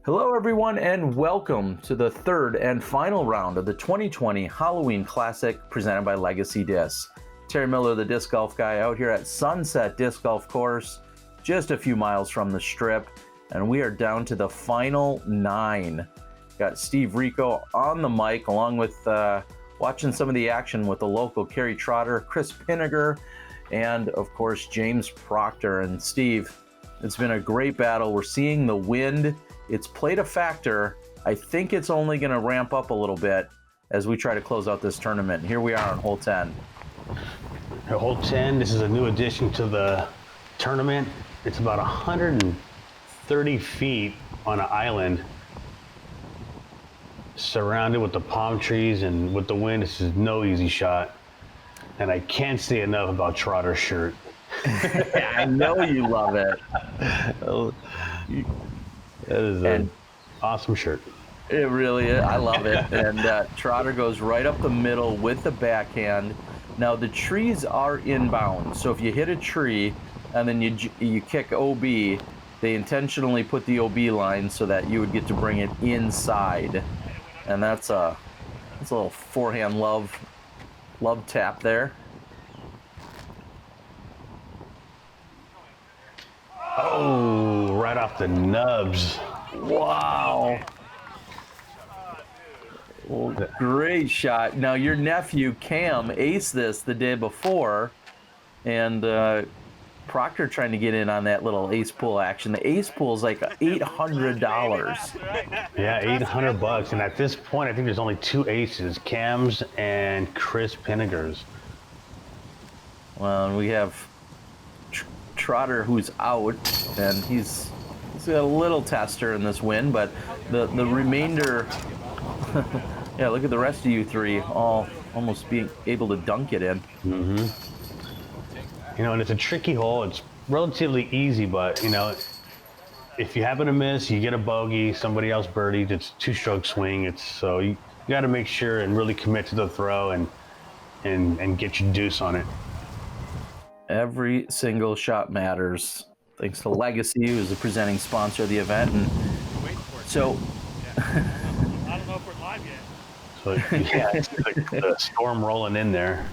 Hello, everyone, and welcome to the third and final round of the 2020 Halloween Classic presented by Legacy Disc. Terry Miller, the disc golf guy, out here at Sunset Disc Golf Course, just a few miles from the strip, and we are down to the final 9. Got Steve Rico on the mic, along with watching some of the action with the local Cary Trotter, Chris Pinegar, and of course James Proctor. And Steve, it's been a great battle. We're seeing the wind. It's played a factor. I think it's only going to ramp up a little bit as we try to close out this tournament. And here we are on hole 10. Hole 10, this is a new addition to the tournament. It's about 130 feet on an island surrounded with the palm trees, and with the wind, this is no easy shot. And I can't say enough about Trotter's shirt. I know you love it. That is an awesome shirt. It really is. I love it. And Trotter goes right up the middle with the backhand. Now, the trees are inbound. So if you hit a tree and then you kick OB, they intentionally put the OB line so that you would get to bring it inside. And that's a little forehand love tap there. Oh, right off the nubs. Wow. Well, great shot. Now, your nephew, Cam, aced this the day before, and Proctor trying to get in on that little ace pool action. The ace pool is like $800. Yeah, $800. And at this point, I think there's only 2 aces, Cam's and Chris Pinegar's. Well, and we have Trotter, who's out, and he's got a little tester in this win, but the remainder, yeah, look at the rest of you three, all almost being able to dunk it in. Mm-hmm. You know, and it's a tricky hole. It's relatively easy, but, you know, if you happen to miss, you get a bogey, somebody else birdied, it's 2-stroke swing. So you got to make sure and really commit to the throw and get your deuce on it. Every single shot matters. Thanks to Legacy, who's the presenting sponsor of the event. And so, I don't know if we're live yet. So yeah, it's the storm rolling in there.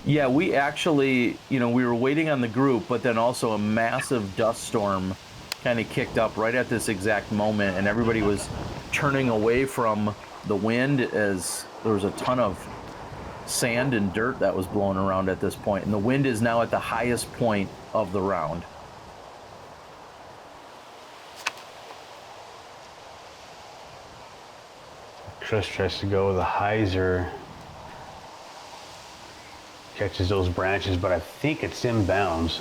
Yeah, we actually, we were waiting on the group, but then also a massive dust storm kind of kicked up right at this exact moment, and everybody was turning away from the wind as there was a ton of sand and dirt that was blowing around at this point, and the wind is now at the highest point of the round. Chris tries to go with a hyzer, catches those branches, but I think it's inbounds.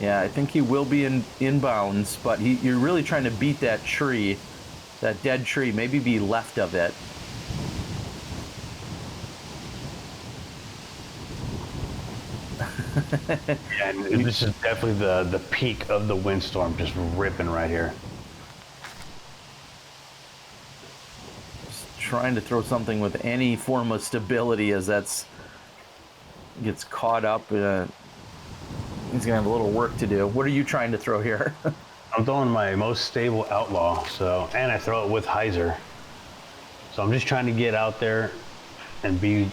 Yeah, I think he will be in bounds, but you're really trying to beat that tree, that dead tree, maybe be left of it. Yeah, and this is definitely the peak of the windstorm, just ripping right here. Just trying to throw something with any form of stability as gets caught up. He's gonna have a little work to do. What are you trying to throw here? I'm throwing my most stable outlaw, and I throw it with hyzer. So I'm just trying to get out there and be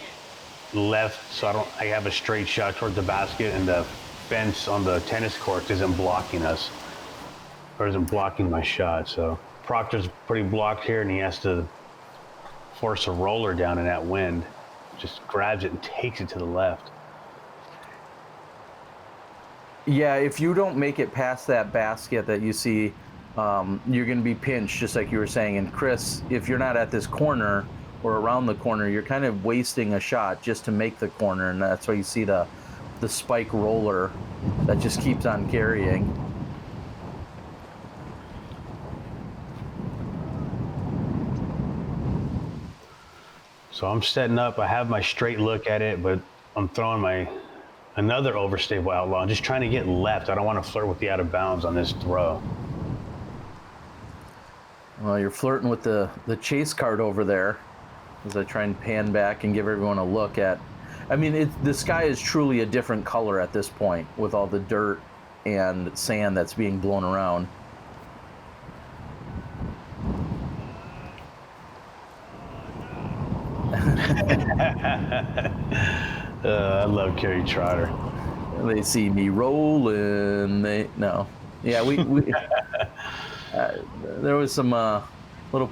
left so I have a straight shot toward the basket, and the fence on the tennis court isn't blocking us, or isn't blocking my shot. So Proctor's pretty blocked here, and he has to force a roller down in that wind. Just grabs it and takes it to the left. Yeah, if you don't make it past that basket that you see, you're going to be pinched, just like you were saying. And Chris, if you're not at this corner or around the corner, you're kind of wasting a shot just to make the corner, and that's why you see the spike roller that just keeps on carrying. So I'm setting up. I have my straight look at it, but I'm throwing another overstable outlaw. I'm just trying to get left. I don't want to flirt with the out of bounds on this throw. Well, you're flirting with the chase card over there as I try and pan back and give everyone a look at. I mean, the sky is truly a different color at this point with all the dirt and sand that's being blown around. I love Cary Trotter. They see me rolling. No. Yeah, we there was some little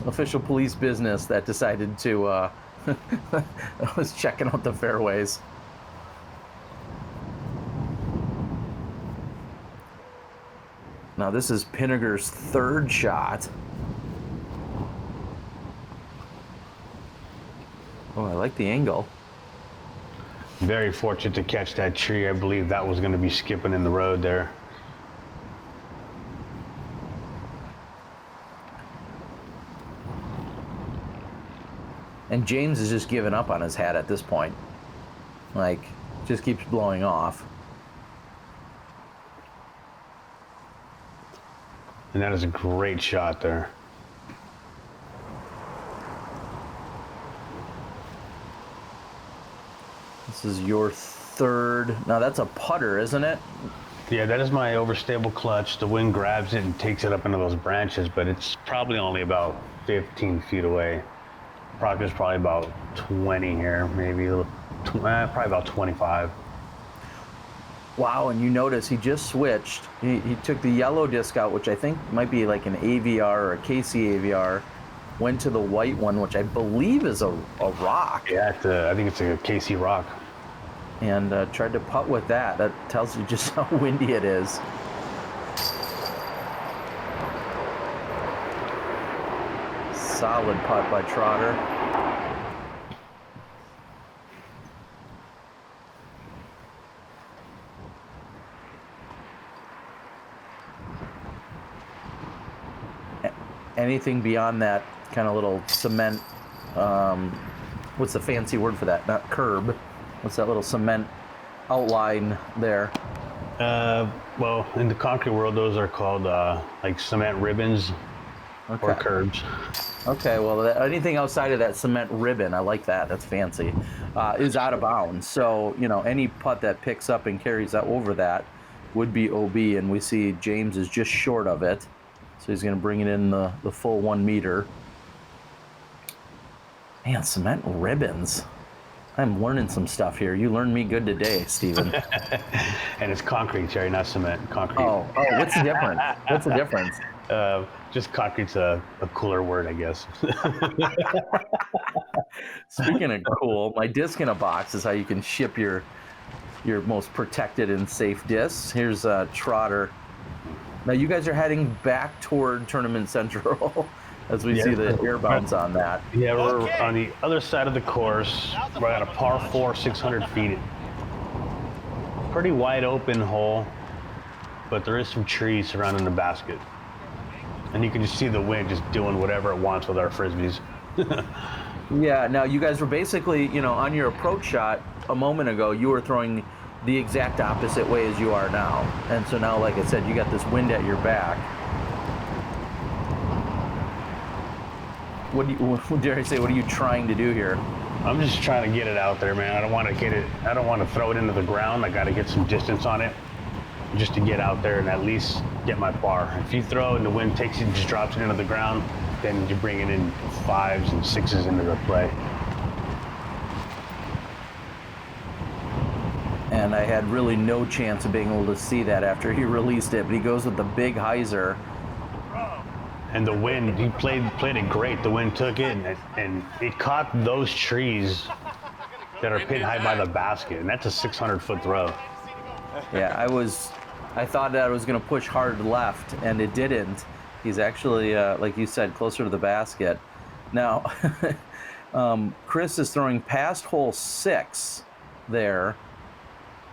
official police business that decided to was checking out the fairways. Now this is Pinegar's third shot. Oh, I like the angle. Very fortunate to catch that tree. I believe that was going to be skipping in the road there. And James is just giving up on his hat at this point. Like, just keeps blowing off. And that is a great shot there. This is your third. Now that's a putter, isn't it? Yeah, that is my overstable clutch. The wind grabs it and takes it up into those branches, but it's probably only about 15 feet away. Proctor's probably about 20 here, maybe probably about 25. Wow, and you notice he just switched. He took the yellow disc out, which I think might be like an AVR or a KC AVR, went to the white one, which I believe is a rock. Yeah, I think it's a KC rock. And tried to putt with that. That tells you just how windy it is. Solid putt by Trotter. Anything beyond that kind of little cement, what's the fancy word for that? Not curb. What's that little cement outline there? Well, in the concrete world, those are called like cement ribbons or curbs. Okay, well, anything outside of that cement ribbon, I like that. That's fancy. Is out of bounds. So, you know, any putt that picks up and carries that over that would be OB, and we see James is just short of it. So he's going to bring it in the full 1 meter. Man, cement ribbons. I'm learning some stuff here. You learned me good today, Steven. And it's concrete, Jerry, not cement. Concrete. Oh, what's the difference? What's the difference? Just concrete's a cooler word, I guess. Speaking of cool, my disc in a box is how you can ship your most protected and safe discs. Here's Trotter. Now you guys are heading back toward Tournament Central as we see the air bounce on that. Yeah, we're on the other side of the course. We're at a par 4, 600 feet. Pretty wide open hole, but there is some trees surrounding the basket. And you can just see the wind just doing whatever it wants with our Frisbees. Yeah, now you guys were basically, you know, on your approach shot a moment ago, you were throwing the exact opposite way as you are now. And so now, like I said, you got this wind at your back. What dare I say, what are you trying to do here? I'm just trying to get it out there, man. I don't want to throw it into the ground. I got to get some distance on it just to get out there and at least get my par. If you throw it and the wind takes it and just drops it into the ground, then you're bringing in 5s and 6s into the play. And I had really no chance of being able to see that after he released it, but he goes with the big hyzer. And the wind, he played it great. The wind took it and it caught those trees that are pin high by the basket, and that's a 600-foot throw. Yeah, I thought that I was going to push hard left, and it didn't. He's actually, like you said, closer to the basket. Now, Chris is throwing past hole 6 there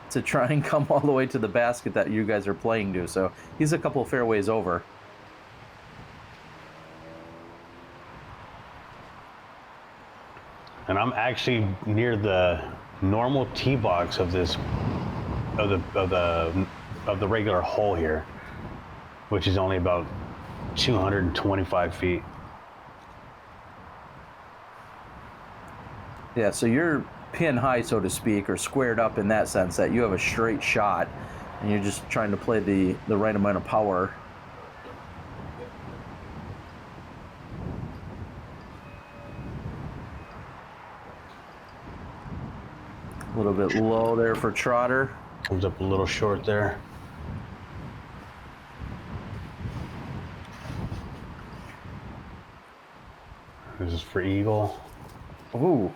to try and come all the way to the basket that you guys are playing to. So he's a couple fairways over. And I'm actually near the normal tee box of this, of the regular hole here, which is only about 225 feet. Yeah, so you're pin high, so to speak, or squared up in that sense that you have a straight shot, and you're just trying to play the right amount of power. A little bit low there for Trotter. Comes up a little short there. This is for eagle. Ooh.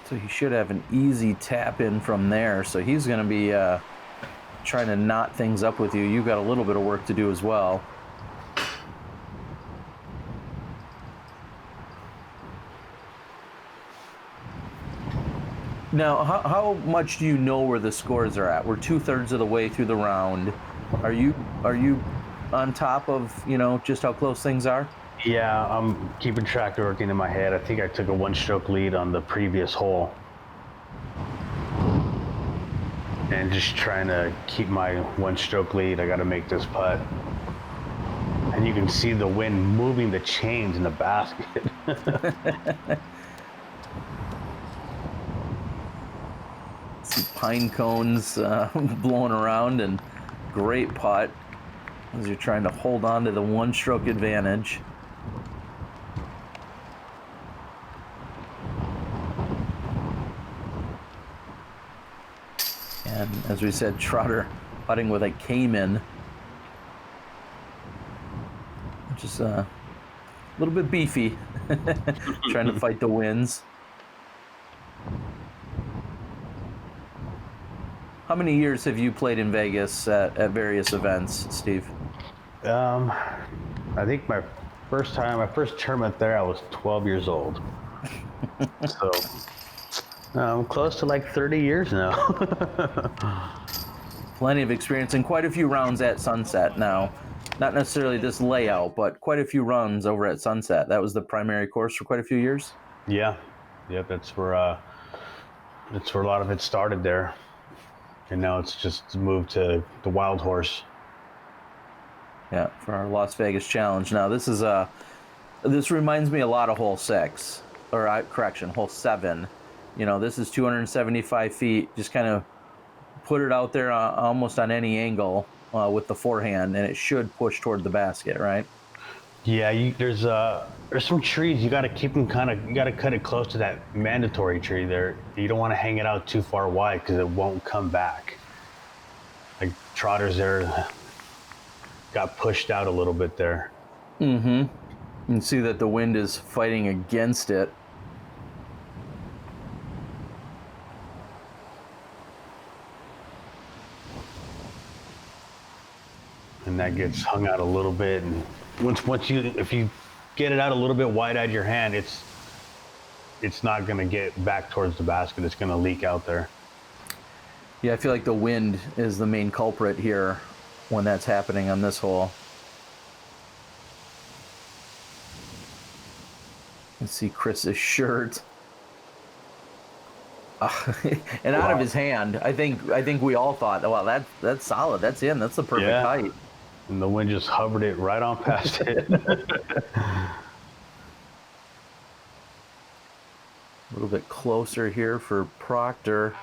So he should have an easy tap in from there. So he's going to be trying to knot things up with you. You've got a little bit of work to do as well. Now, how much do you know where the scores are at? We're 2/3 of the way through the round. Are you on top of, just how close things are? Yeah, I'm keeping track, working in my head. I think I took a 1-stroke lead on the previous hole. And just trying to keep my 1-stroke lead. I got to make this putt. And you can see the wind moving the chains in the basket. See pine cones blowing around, and great putt as you're trying to hold on to the 1-stroke advantage. And as we said, Trotter putting with a Cayman, which is a little bit beefy, trying to fight the winds. How many years have you played in Vegas at various events, Steve? I think my first tournament there, I was 12 years old. So I'm close to like 30 years now. Plenty of experience and quite a few rounds at Sunset now. Not necessarily this layout, but quite a few runs over at Sunset. That was the primary course for quite a few years. Yeah, that's where a lot of it started there. And now it's just moved to the Wild Horse. Yeah, for our Las Vegas Challenge. Now this reminds me a lot of hole 6, or correction, hole 7. This is 275 feet. Just kind of put it out there almost on any angle with the forehand, and it should push toward the basket, right? Yeah, there's some trees you got to keep them you got to cut it close to that mandatory tree there. You don't want to hang it out too far wide because it won't come back. Like Trotter's there got pushed out a little bit there. Mm-hmm. You can see that the wind is fighting against it. And that gets hung out a little bit, and if you get it out a little bit wide out of your hand, it's not going to get back towards the basket. It's going to leak out there. Yeah, I feel like the wind is the main culprit here when that's happening on this hole. Let's see Chris's shirt. And out of his hand. I think we all thought, well, that's solid. That's in. That's the perfect height. And the wind just hovered it right on past it. A little bit closer here for Proctor.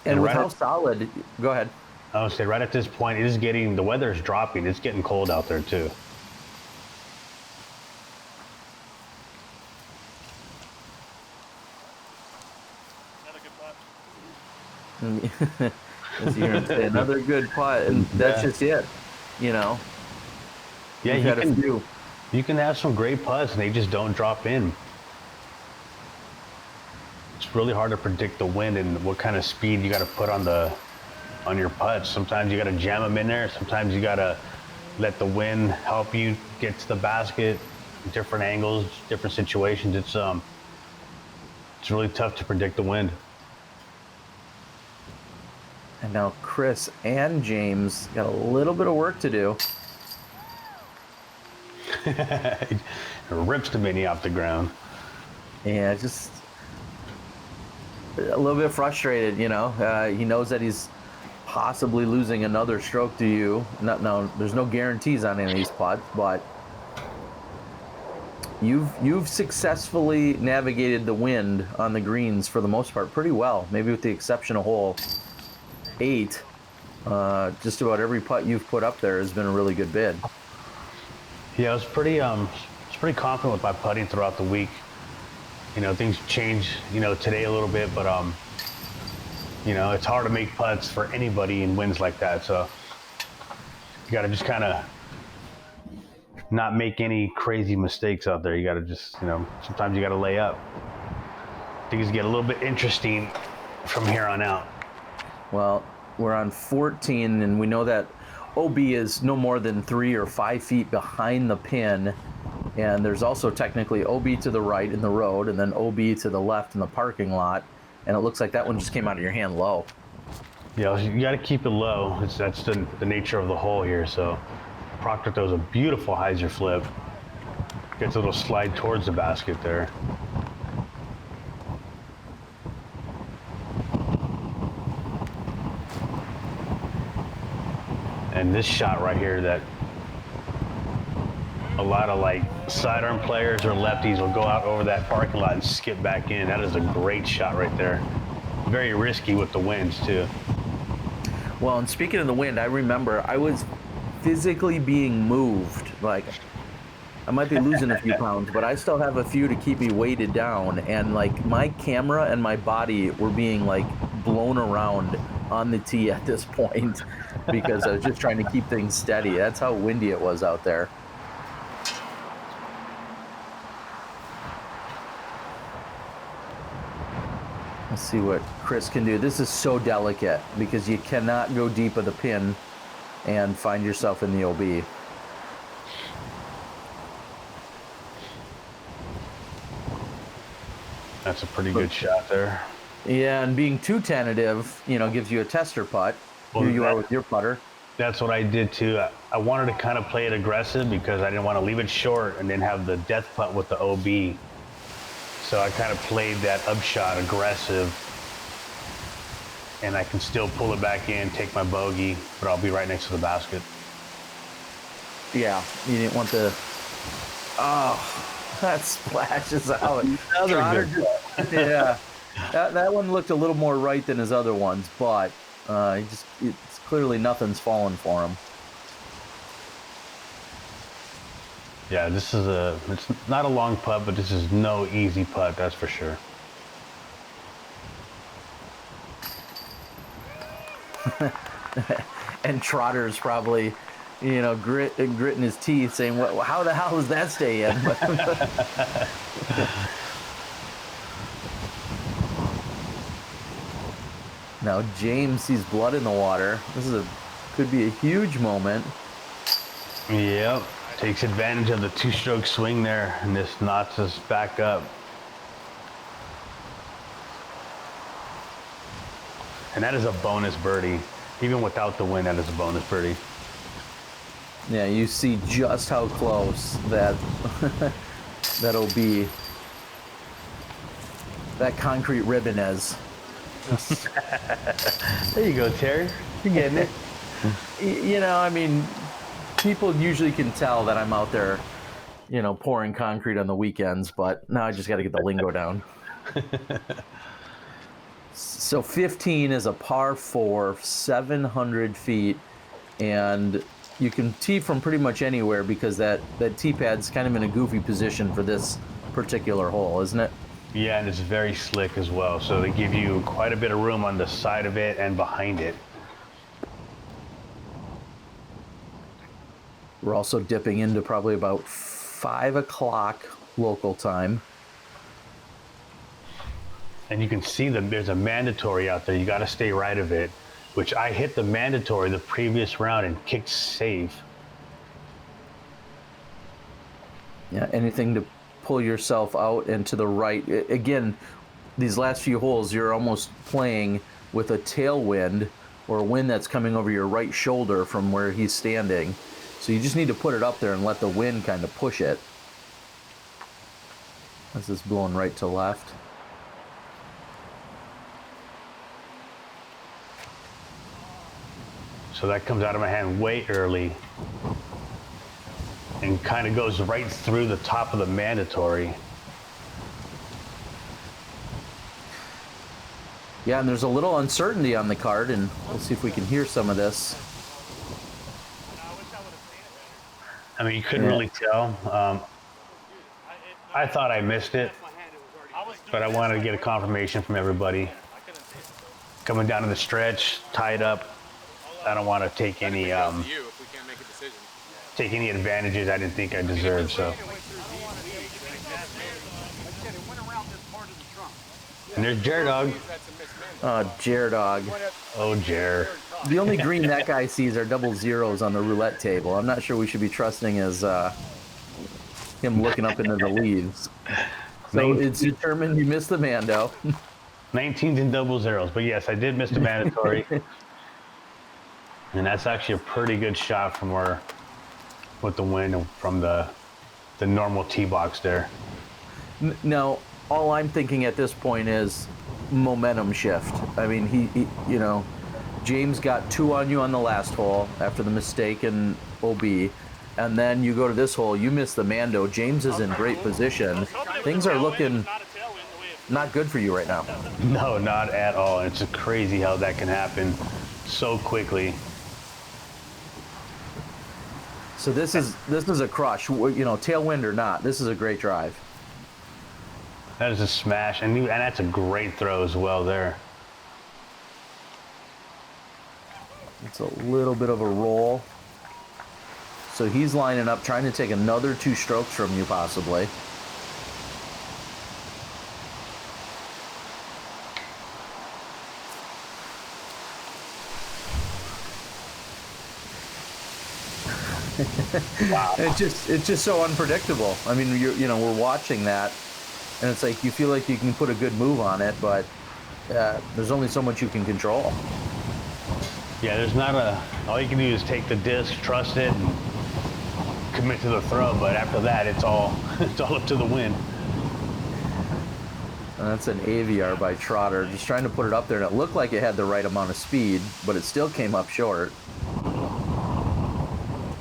And with how solid, go ahead. I would say right at this point, the weather's dropping. It's getting cold out there too. As you hear say, another good putt, and that's just it. Yeah, you can have some great putts, and they just don't drop in. It's really hard to predict the wind and what kind of speed you got to put on your putts. Sometimes you got to jam them in there. Sometimes you got to let the wind help you get to the basket. Different angles, different situations. It's really tough to predict the wind. And now Chris and James got a little bit of work to do. It rips the mini off the ground. Yeah, just a little bit frustrated, He knows that he's possibly losing another stroke to you. No, there's no guarantees on any of these putts, but you've successfully navigated the wind on the greens for the most part pretty well, maybe with the exception of hole 8. Just about every putt you've put up there has been a really good bid. Yeah, it's pretty confident with my putting throughout the week. You know, things change, you know, today a little bit, but you know, it's hard to make putts for anybody in winds like that. So you got to just kind of not make any crazy mistakes out there. You got to just, you know, sometimes you got to lay up. Things get a little bit interesting from here on out. Well, we're on 14, and we know that OB is no more than 3 or 5 feet behind the pin. And there's also technically OB to the right in the road, and then OB to the left in the parking lot. And it looks like that one just came out of your hand low. Yeah, you got to keep it low. That's the nature of the hole here. So Proctor throws a beautiful hyzer flip. Gets a little slide towards the basket there. And this shot right here that a lot of like sidearm players or lefties will go out over that parking lot and skip back in. That is a great shot right there. Very risky with the winds too. Well, and speaking of the wind, I remember I was physically being moved. Like, I might be losing a few pounds, but I still have a few to keep me weighted down. And like my camera and my body were being like blown around on the tee at this point because I was just trying to keep things steady. That's how windy it was out there. Let's see what Chris can do. This is so delicate because you cannot go deep of the pin and find yourself in the OB. That's a pretty good shot there. Yeah, and being too tentative, you know, gives you a tester putt. Well, Here you are with your putter. That's what I did too. I wanted to kind of play it aggressive because I didn't want to leave it short and then have the death putt with the OB. So I kind of played that upshot aggressive, and I can still pull it back in, take my bogey, but I'll be right next to the basket. Yeah, you didn't want the... Oh, that splashes out. Another good Yeah, that one looked a little more right than his other ones, but it's clearly nothing's fallen for him. Yeah, it's not a long putt, but this is no easy putt, that's for sure. And Trotter's probably, you know, gritting his teeth saying, "What? How the hell does that stay in?" Now James sees blood in the water. This could be a huge moment. Yep. Takes advantage of the two-stroke swing there, and this knots us back up. And that is a bonus birdie. Even without the wind, that is a bonus birdie. Yeah, you see just how close that'll be. That concrete ribbon is. There you go, Terry. You're getting it. You know, I mean, people usually can tell that I'm out there, you know, pouring concrete on the weekends, but now I just got to get the lingo down. So 15 is a par 4, 700 feet, and you can tee from pretty much anywhere because that tee pad's kind of in a goofy position for this particular hole, isn't it? Yeah, and it's very slick as well, so they give you quite a bit of room on the side of it and behind it. We're also dipping into probably about 5 o'clock local time. And you can see there's a mandatory out there. You got to stay right of it, which I hit the mandatory the previous round and kicked safe. Yeah, anything to pull yourself out and to the right. Again, these last few holes, you're almost playing with a tailwind or a wind that's coming over your right shoulder from where he's standing. So you just need to put it up there and let the wind kind of push it. This is blowing right to left. So that comes out of my hand way early and kind of goes right through the top of the mandatory. Yeah, and there's a little uncertainty on the card, and we'll see if we can hear some of this. I mean, you couldn't Yeah. really tell. I thought I missed it, but I wanted to get a confirmation from everybody. Coming down to the stretch, tied up, I don't want to take any advantages I didn't think I deserved. So, and there's Jer Dog. Jer Dog. Oh, Jer. The only green that guy sees are double zeros on the roulette table. I'm not sure we should be trusting his him looking up into the leaves. So it's determined you missed the Mando. 19s and double zeros, but yes, I did miss the mandatory. And that's actually a pretty good shot from where, with the wind from the normal tee box there. Now, all I'm thinking at this point is momentum shift. I mean, he you know, James got 2 on you on the last hole after the mistake in OB, and then you go to this hole, you miss the Mando. James is in great position. Things are looking not good for you right now. No, not at all. It's crazy how that can happen so quickly. So this is a crush, you know, tailwind or not. This is a great drive. That is a smash, and that's a great throw as well there. It's a little bit of a roll. So he's lining up, trying to take another 2 strokes from you, possibly. Wow. It's just so unpredictable. I mean, you know, we're watching that, and it's like you feel like you can put a good move on it, but there's only so much you can control. Yeah, there's not all you can do is take the disc, trust it, and commit to the throw. But after that, it's all up to the wind. And that's an AVR by Trotter, just trying to put it up there, and it looked like it had the right amount of speed, but it still came up short.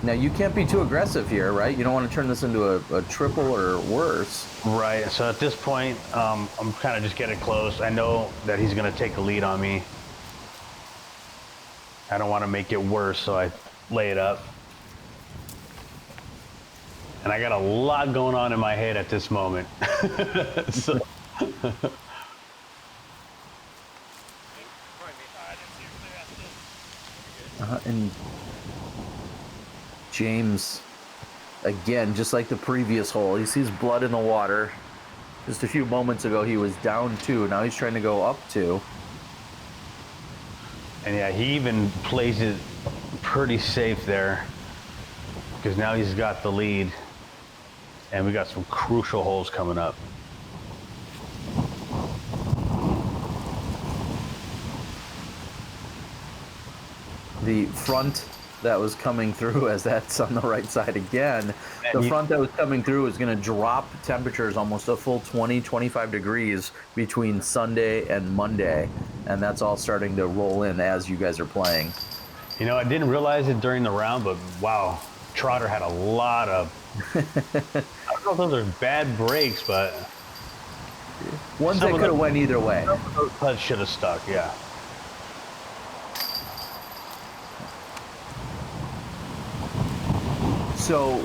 Now, you can't be too aggressive here, right? You don't want to turn this into a triple or worse. Right, so at this point, I'm kind of just getting close. I know that he's going to take a lead on me. I don't want to make it worse, so I lay it up. And I got a lot going on in my head at this moment. So. And James, again, just like the previous hole, he sees blood in the water. Just a few moments ago, he was down 2. Now he's trying to go up 2. And yeah, he even plays it pretty safe there, because now he's got the lead, and we got some crucial holes coming up. The front that was coming through, as that's on the right side again, the front that was coming through is going to drop temperatures almost a full 20-25 degrees between Sunday and Monday, and that's all starting to roll in as you guys are playing. You know, I didn't realize it during the round, but wow, Trotter had a lot of I don't know if those are bad breaks, but ones that could have went either way. Those putts should have stuck. Yeah. So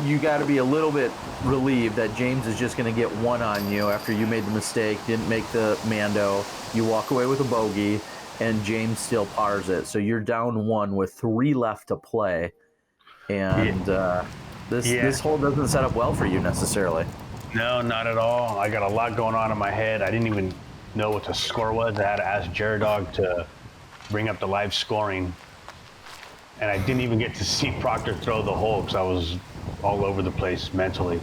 you got to be a little bit relieved that James is just going to get 1 on you after you made the mistake, didn't make the Mando. You walk away with a bogey, and James still pars it. So you're down 1 with 3 left to play, and this hole doesn't set up well for you necessarily. No, not at all. I got a lot going on in my head. I didn't even know what the score was. I had to ask Jared Dog to bring up the live scoring. And I didn't even get to see Proctor throw the hole because I was all over the place mentally.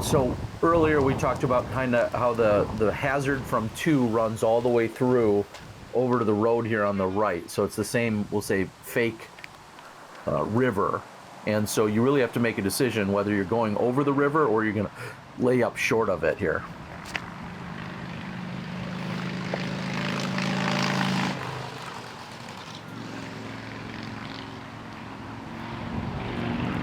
So earlier we talked about kind of how the hazard from 2 runs all the way through over to the road here on the right. So it's the same, we'll say, fake river. And so you really have to make a decision whether you're going over the river or you're going to lay up short of it here.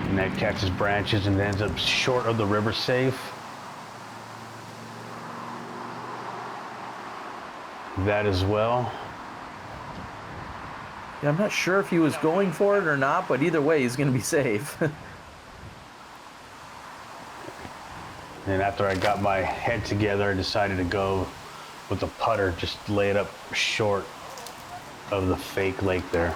And that catches branches and ends up short of the river safe. That as well. Yeah, I'm not sure if he was going for it or not, but either way, he's going to be safe. And after I got my head together, I decided to go with the putter, just lay it up short of the fake lake there.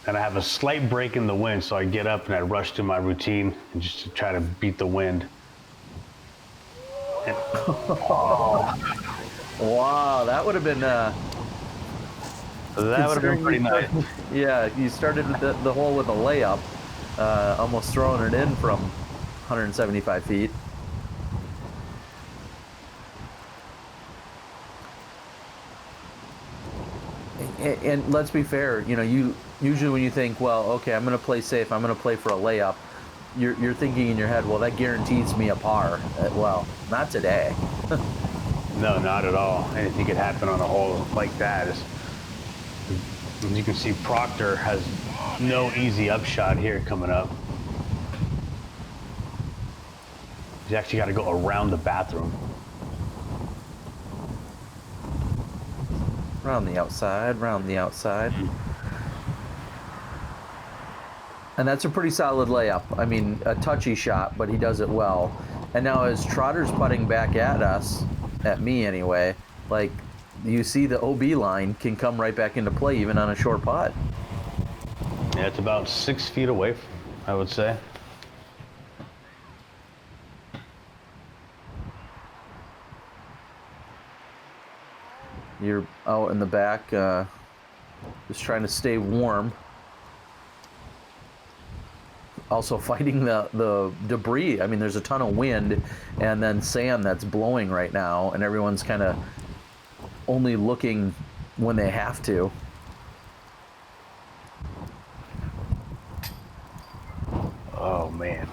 And I have a slight break in the wind, so I get up and I rush to my routine and just to try to beat the wind. And, Wow, that would have been that would have been pretty nice. Yeah, you started the hole with a layup, almost throwing it in from 175 feet. And let's be fair, you know, you usually when you think, well, okay, I'm going to play safe, I'm going to play for a layup, you're thinking in your head, well, that guarantees me a par. Well, not today. No, not at all. Anything could happen on a hole like that. As you can see, Proctor has no easy upshot here coming up. He's actually got to go around the bathroom. Round the outside, round the outside. And that's a pretty solid layup. I mean, a touchy shot, but he does it well. And now as Trotter's putting back at us, at me anyway, like, you see the OB line can come right back into play even on a short putt. Yeah, it's about 6 feet away, I would say. You're out in the back, just trying to stay warm. Also fighting the debris. I mean, there's a ton of wind and then sand that's blowing right now, and everyone's kind of only looking when they have to. Oh, man.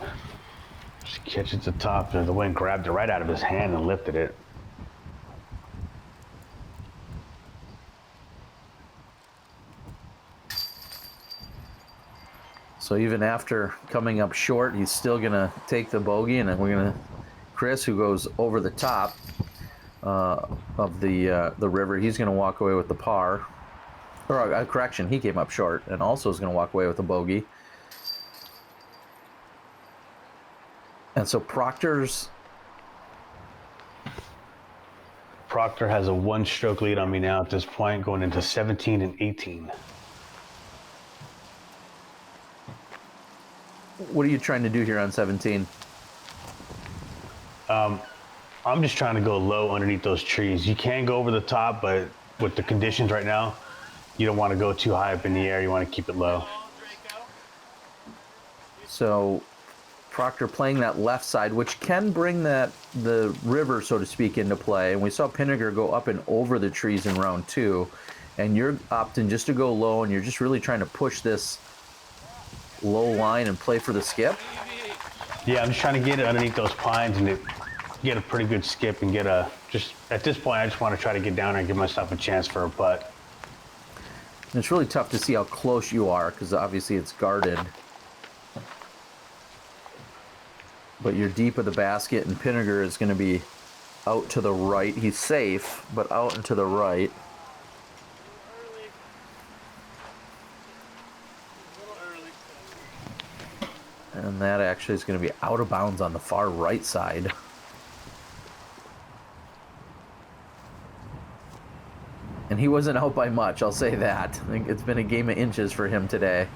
Just catches the top there. The wind grabbed it right out of his hand and lifted it. So even after coming up short, he's still gonna take the bogey, and then we're gonna Chris, who goes over the top of the river, he's gonna walk away with the par. Or correction, he came up short and also is gonna walk away with a bogey. And so Proctor has a one-stroke lead on me now at this point, going into 17 and 18. What are you trying to do here on 17? I'm just trying to go low underneath those trees. You can go over the top, but with the conditions right now, you don't want to go too high up in the air. You want to keep it low. So Proctor playing that left side, which can bring the river, so to speak, into play. And we saw Pinegar go up and over the trees in round 2. And you're opting just to go low, and you're just really trying to push this low line and play for the skip? Yeah, I'm just trying to get it underneath those pines and get a pretty good skip and get just at this point, I just want to try to get down there and give myself a chance for a putt. And it's really tough to see how close you are because obviously it's guarded. But you're deep of the basket, and Pinegar is going to be out to the right. He's safe, but out and to the right. And that actually is going to be out of bounds on the far right side. And he wasn't out by much, I'll say that. I think it's been a game of inches for him today.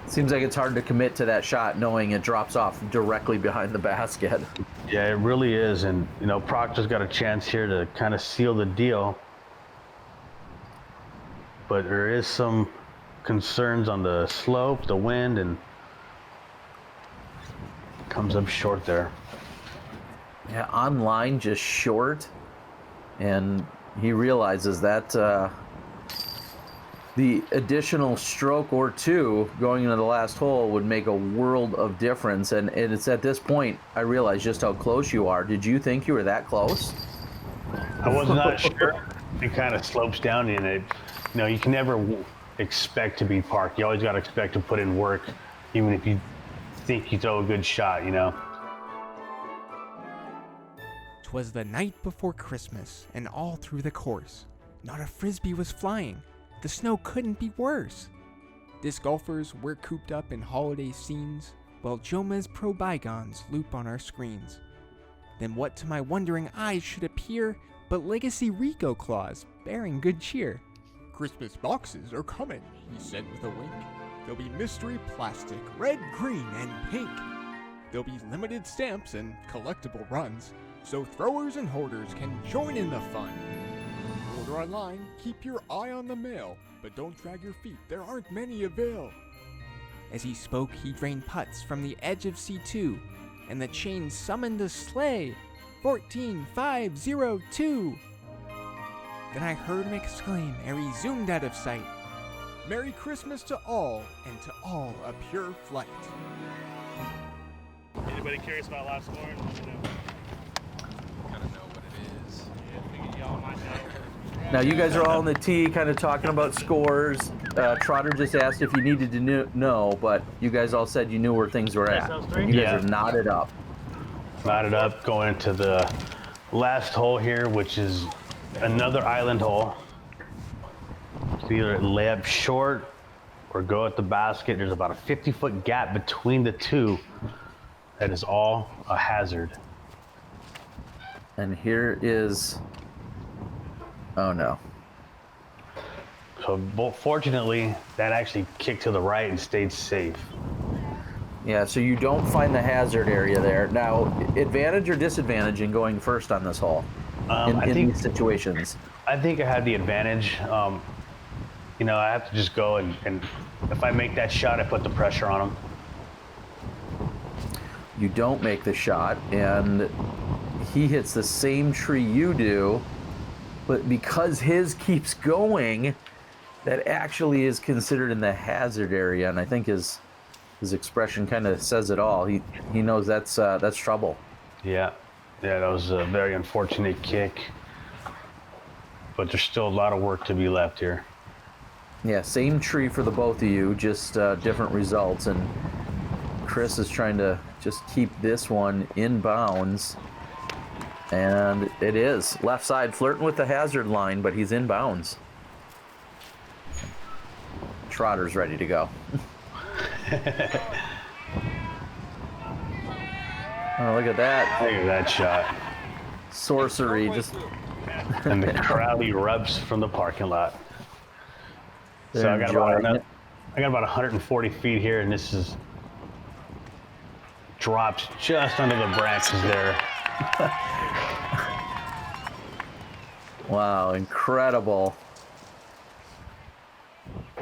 Seems like it's hard to commit to that shot knowing it drops off directly behind the basket. Yeah, it really is. And, you know, Proctor's got a chance here to kind of seal the deal. But there is some concerns on the slope, the wind, and comes up short there. Yeah, online just short. And he realizes that the additional stroke or two going into the last hole would make a world of difference. And it's at this point I realize just how close you are. Did you think you were that close? I was not sure. It kind of slopes down in it. You know, you can never expect to be parked. You always got to expect to put in work, even if you think you throw a good shot, you know? 'Twas the night before Christmas, and all through the course, not a frisbee was flying. The snow couldn't be worse. Disc golfers were cooped up in holiday scenes, while Joma's pro bygones loop on our screens. Then what to my wondering eyes should appear but Legacy Rico claws, bearing good cheer. "Christmas boxes are coming," he said with a wink. "There'll be mystery plastic, red, green, and pink. There'll be limited stamps and collectible runs, so throwers and hoarders can join in the fun. Order online, keep your eye on the mail, but don't drag your feet, there aren't many avail." As he spoke, he drained putts from the edge of C2, and the chain summoned a sleigh. 14502. Then I heard him exclaim ere he zoomed out of sight, "Merry Christmas to all, and to all a pure flight." Anybody curious about live scoring? Gotta know what it is. Yeah, figured y'all might know. Now you guys are all on the tee, kind of talking about scores. Trotter just asked if you needed to know, but you guys all said you knew where things were at. Sounds great. You guys Yeah. are knotted up. Knotted up, going into the last hole here, which is another island hole. So either lay up short or go at the basket. There's about a 50-foot gap between the two. That is all a hazard. And here is, oh no. So fortunately, that actually kicked to the right and stayed safe. Yeah, so you don't find the hazard area there. Now, advantage or disadvantage in going first on this hole in these situations? I think I had the advantage. You know, I have to just go and if I make that shot, I put the pressure on him. You don't make the shot, and he hits the same tree you do, but because his keeps going, that actually is considered in the hazard area, and I think his expression kind of says it all. He knows that's trouble. Yeah, that was a very unfortunate kick, but there's still a lot of work to be left here. Yeah, same tree for the both of you, just different results, and Chris is trying to just keep this one in bounds, and it is. Left side flirting with the hazard line, but he's in bounds. Trotter's ready to go. Oh, look at that. Look at that shot. Sorcery, just And the crowd erupts from the parking lot. So they're I got enjoying it. about 140 feet here, and this is drops just under the branches there. Wow, incredible.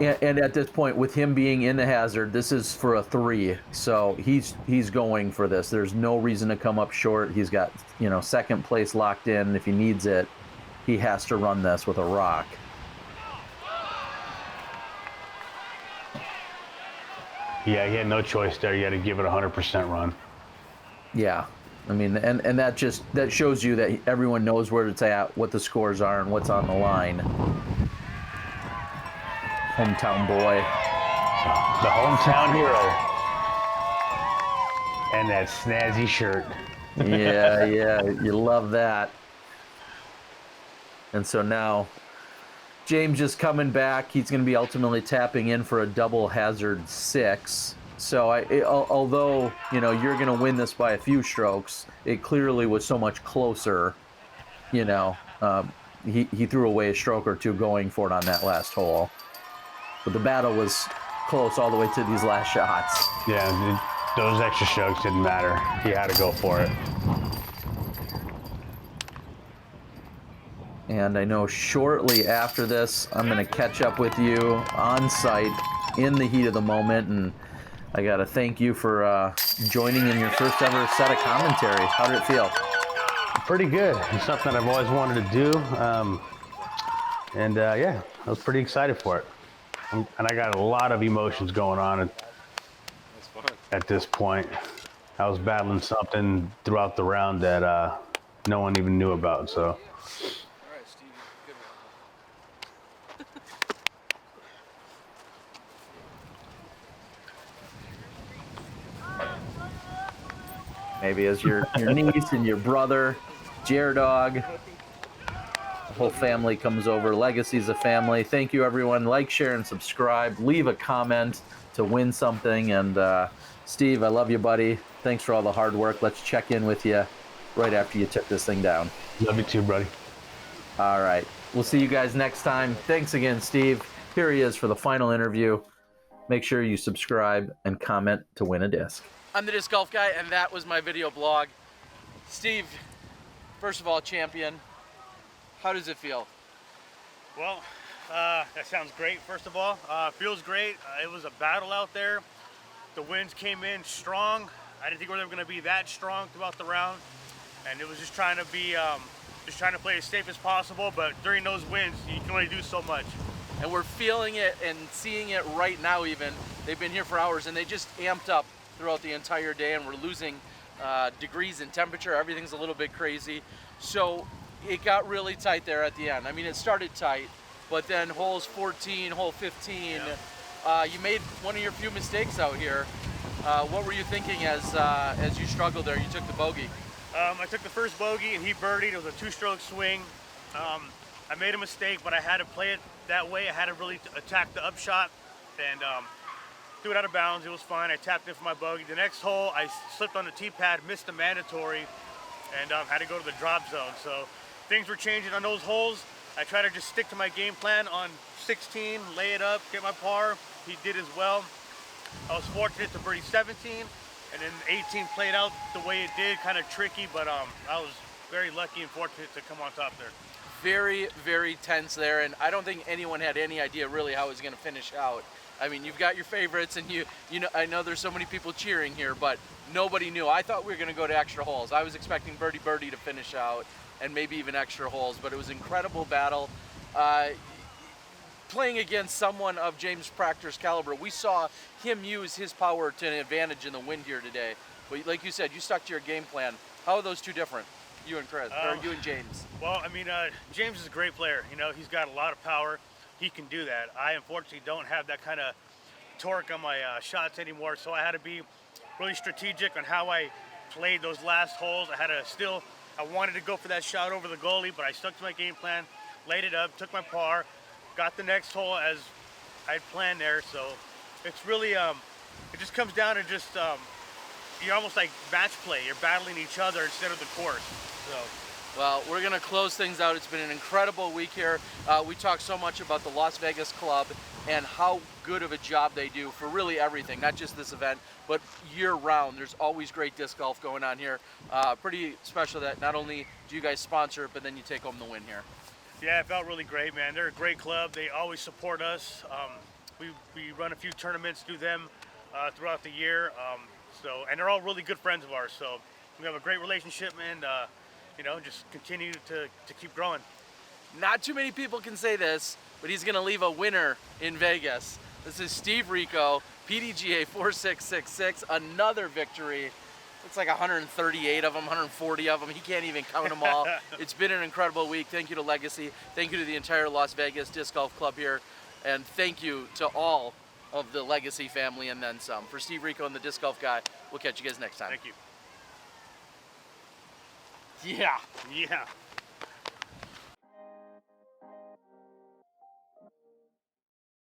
And at this point, with him being in the hazard, this is for a 3. So he's going for this. There's no reason to come up short. He's got, second place locked in. If he needs it, he has to run this with a rock. Yeah, he had no choice there. He had to give it a 100% run. Yeah. I mean, and that shows you that everyone knows where it's at, what the scores are, and what's on the line. Hometown boy. The hometown hero. And that snazzy shirt. Yeah, you love that. And so now, James is coming back. He's going to be ultimately tapping in for a double hazard 6. So although, you're going to win this by a few strokes, it clearly was so much closer, he threw away a stroke or two going for it on that last hole. But the battle was close all the way to these last shots. Yeah, those extra strokes didn't matter. He had to go for it. And I know shortly after this, I'm going to catch up with you on site in the heat of the moment. And I got to thank you for joining in your first ever set of commentary. How did it feel? Pretty good. It's something I've always wanted to do. Yeah, I was pretty excited for it. And I got a lot of emotions going on at this point. I was battling something throughout the round that no one even knew about. So. All right, Steve, good one. maybe as your niece and your brother, Dog. The whole family comes over. Legacy's a family. Thank you, everyone. Like, share, and subscribe. Leave a comment to win something. And Steve, I love you, buddy. Thanks for all the hard work. Let's check in with you right after you took this thing down. Love you too, buddy. All right. We'll see you guys next time. Thanks again, Steve. Here he is for the final interview. Make sure you subscribe and comment to win a disc. I'm the Disc Golf Guy, and that was my video blog. Steve, first of all, champion. How does it feel? Well, that sounds great, first of all. Feels great. It was a battle out there. The winds came in strong. I didn't think we were going to be that strong throughout the round. And it was just trying to be, just trying to play as safe as possible. But during those winds, you can only do so much. And we're feeling it and seeing it right now even. They've been here for hours, and they just amped up throughout the entire day, and we're losing degrees in temperature. Everything's a little bit crazy. So it got really tight there at the end. I mean, it started tight, but then holes 14, hole 15, you made one of your few mistakes out here. What were you thinking as you struggled there? You took the bogey. I took the first bogey and he birdied. It was a two-stroke swing. I made a mistake, but I had to play it that way. I had to really attack the upshot and threw it out of bounds. It was fine. I tapped in for my bogey. The next hole, I slipped on the tee pad, missed the mandatory, and had to go to the drop zone. So things were changing on those holes. I tried to just stick to my game plan on 16, lay it up, get my par. He did as well. I was fortunate to birdie 17, and then 18 played out the way it did, kind of tricky, but I was very lucky and fortunate to come on top there. Very, very tense there, and I don't think anyone had any idea really how it was going to finish out. I mean, you've got your favorites, and you know, I know there's so many people cheering here, but nobody knew. I thought we were going to go to extra holes. I was expecting birdie to finish out, and maybe even extra holes, but it was an incredible battle. Playing against someone of James Proctor's caliber, we saw him use his power to an advantage in the wind here today. But like you said, you stuck to your game plan. How are those two different, you and Chris, or you and James? Well, I mean, James is a great player. You know, he's got a lot of power. He can do that. I unfortunately don't have that kind of torque on my shots anymore, so I had to be really strategic on how I played those last holes. I wanted to go for that shot over the goalie, but I stuck to my game plan, laid it up, took my par, got the next hole as I'd planned there. So it's really, it just comes down to just, you're almost like match play. You're battling each other instead of the course. So. Well, we're going to close things out. It's been an incredible week here. We talked so much about the Las Vegas Club and how good of a job they do for really everything, not just this event, but year-round. There's always great disc golf going on here. Pretty special that not only do you guys sponsor it, but then you take home the win here. Yeah, it felt really great, man. They're a great club. They always support us. We run a few tournaments through them throughout the year. And they're all really good friends of ours. So we have a great relationship, and you know, just continue to keep growing. Not too many people can say this, but he's going to leave a winner in Vegas. This is Steve Rico, PDGA 4666, another victory. It's like 138 of them, 140 of them. He can't even count them all. It's been an incredible week. Thank you to Legacy. Thank you to the entire Las Vegas Disc Golf Club here. And thank you to all of the Legacy family and then some. For Steve Rico and the Disc Golf Guy, we'll catch you guys next time. Thank you. Yeah. Yeah.